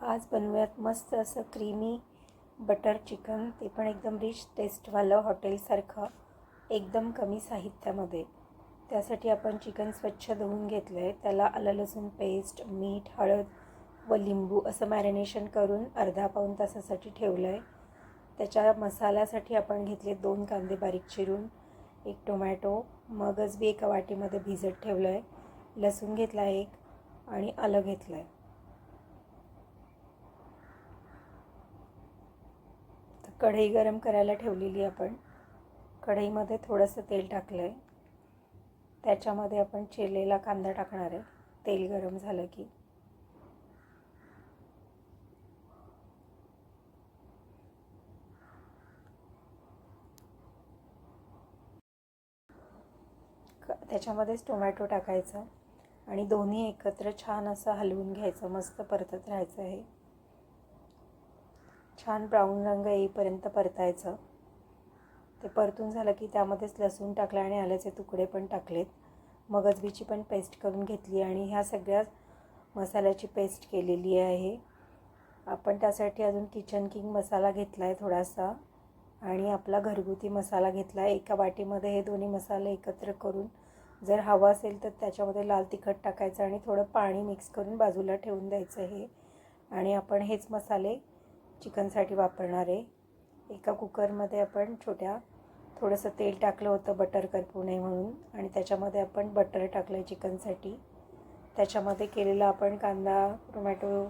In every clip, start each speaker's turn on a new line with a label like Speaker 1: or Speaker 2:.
Speaker 1: आज बनवूयात मस्त असं क्रीमी बटर चिकन, ते पण एकदम रिच टेस्टवालं हॉटेलसारखं, एकदम कमी साहित्यामध्ये. त्यासाठी आपण चिकन स्वच्छ धुवून घेतलं आहे. त्याला आलं लसूण पेस्ट, मीठ, हळद व लिंबू असं मॅरिनेशन करून अर्धा पाऊण तासासाठी ठेवलं आहे. त्याच्या मसाल्यासाठी आपण घेतले 2 कांदे बारीक चिरून, 1 टोमॅटो, मगज बी एका वाटीमध्ये भिजत ठेवलं आहे, लसूण घेतला 1 आणि आलं घेतलं आहे. कढई गरम करायला ठेवलेली आपण. कढईमध्ये थोडंसं तेल टाकलं आहे. त्याच्यामध्ये आपण चिरलेला कांदा टाकणार आहे. तेल गरम झालं की त्याच्यामध्येच टोमॅटो टाकायचा आणि दोन्ही एकत्र छान असं हलवून घ्यायचं. मस्त परतत राहायचं आहे. छान ब्राऊन रंग येईपर्यंत परतायचं. ते परतून झालं की त्यामध्येच लसूण टाकलं आणि आल्याचे तुकडे पण टाकलेत. मगजबीची पण पेस्ट करून घेतली आणि ह्या सगळ्या मसाल्याची पेस्ट केलेली आहे. आपण त्यासाठी अजून किचन किंग मसाला घेतला आहे थोडासा आणि आपला घरगुती मसाला घेतला आहे. एका वाटीमध्ये हे दोन्ही मसाले एकत्र करून, जर हवा असेल तर त्याच्यामध्ये लाल तिखट टाकायचं आणि थोडं पाणी मिक्स करून बाजूला ठेवून द्यायचं आहे. आणि आपण हेच मसाले चिकनसाठी वापरणार आहे. एका कुकरमध्ये आपण थोडंसं तेल टाकलं होतं बटर करपू नये म्हणून, आणि त्याच्यामध्ये आपण बटर टाकलं आहे चिकनसाठी. त्याच्यामध्ये केलेला आपण कांदा, टोमॅटो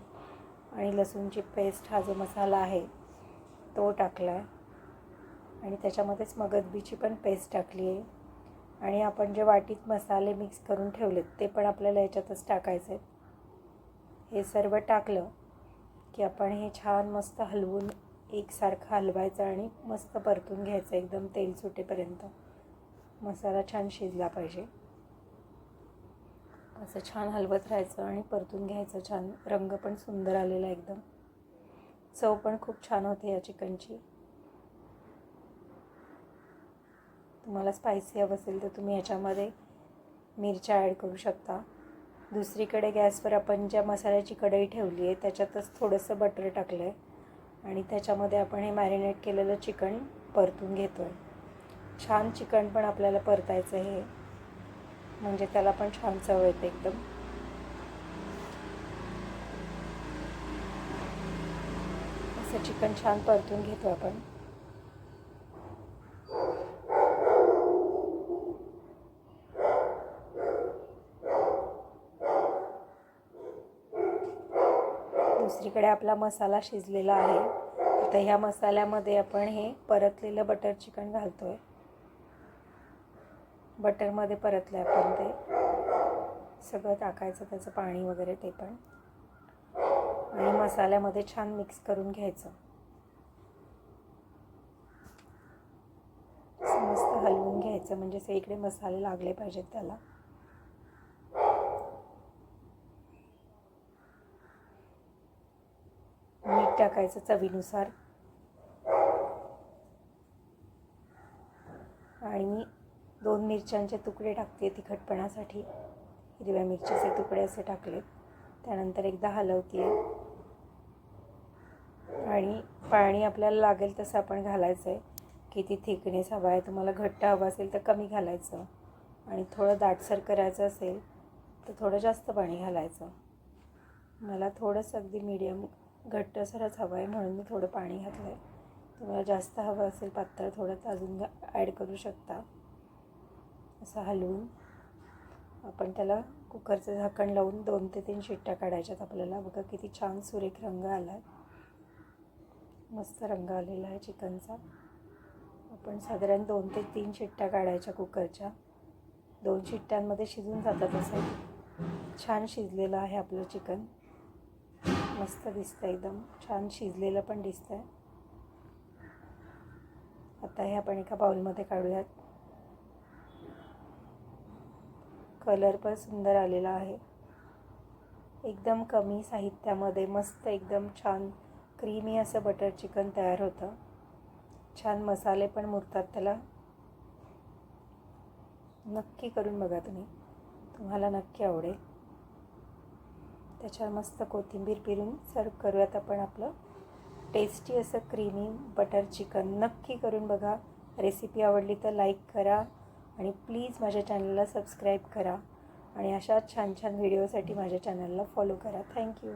Speaker 1: आणि लसूणची पेस्ट हा जो मसाला आहे तो टाकला आहे आणि त्याच्यामध्येच मगजबीची पण पेस्ट टाकली आहे. आणि आपण जे वाटीत मसाले मिक्स करून ठेवलेत ते पण आपल्याला याच्यातच टाकायचे आहेत. हे सर्व टाकलं की आपण हे छान मस्त हलवून एकसारखं हलवायचं आणि मस्त परतून घ्यायचं एकदम तेल सुटेपर्यंत. मसाला छान शिजला पाहिजे. असं छान हलवत राहायचं आणि परतून घ्यायचं. छान रंग पण सुंदर आलेला एकदम. चव पण खूप छान होते या चिकनची. तुम्हाला स्पायसी हवं असेल तर तुम्ही याच्यामध्ये मिरच्या ॲड करू शकता. दुसरीकडे गॅसवर आपण ज्या मसाल्याची कढई ठेवली आहे त्याच्यातच थोडंसं बटर टाकलं आहे आणि त्याच्यामध्ये आपण हे मॅरिनेट केलेलं चिकन परतून घेतो आहे. छान चिकन पण आपल्याला परतायचं आहे, म्हणजे त्याला पण छान चव येते एकदम. असं चिकन छान परतून घेतो आपण. दुसरीकडे आपला मसाला शिजलेला आहे. आता ह्या मसाल्यामध्ये आपण हे परतलेलं बटर चिकन घालतो आहे. बटरमध्ये परतलं आहे आपण ते सगळं टाकायचं, त्याचं पाणी वगैरे ते पण, आणि मसाल्यामध्ये छान मिक्स करून घ्यायचं. मस्त हलवून घ्यायचं म्हणजे सगळीकडे मसाले लागले पाहिजेत त्याला. मीठ टाकायचं चवीनुसार. आणि मी 2 मिरच्यांचे तुकडे टाकते तिखटपणासाठी. हिरव्या मिरचीचे तुकडे असे टाकले. त्यानंतर एकदा हलवते आणि पाणी आपल्याला लागेल तसं आपण घालायचं आहे. किती थिकनेस हवा आहे तुम्हाला, घट्ट हवं असेल तर कमी घालायचं आणि थोडं दाटसर करायचं असेल तर थोडं जास्त पाणी घालायचं. मला थोडंसं अगदी मीडियम घट्टसरच हवं आहे म्हणून मी थोडं पाणी घातलं आहे. तुम्हाला जास्त हवं असेल पातळ थोडं तर अजून ॲड करू शकता. असं हलवून आपण त्याला कुकरचं झाकण लावून 2 ते 3 शिट्ट्या काढायच्यात आपल्याला. बघा किती छान सुरेख रंग आला आहे. मस्त रंग आलेला आहे चिकनचा. आपण साधारण 2 ते 3 शिट्ट्या काढायच्या कुकरच्या. 2 शिट्ट्यांमध्ये शिजून जातात. असं छान शिजलेलं आहे आपलं चिकन. मस्त दिसतं, एकदम छान शिजलेलं पण दिसतं आहे. आता हे आपण एका बाउलमध्ये काढूयात. कलर पण सुंदर आलेला आहे. एकदम कमी साहित्यामध्ये मस्त एकदम छान क्रीमी असं बटर चिकन तयार होतं. छान मसाले पण मुरतात त्याला. नक्की करून बघा तुम्ही, तुम्हाला नक्की आवडेल. त्याच्यावर मस्त कोथिंबीर पिरून सर्व करूयात आपण आपलं टेस्टी असं क्रीमी बटर चिकन. नक्की करून बघा. रेसिपी आवडली तर लाईक करा आणि प्लीज माझ्या चॅनलला सबस्क्राईब करा आणि अशा छान छान व्हिडिओसाठी माझ्या चॅनलला फॉलो करा. थँक्यू.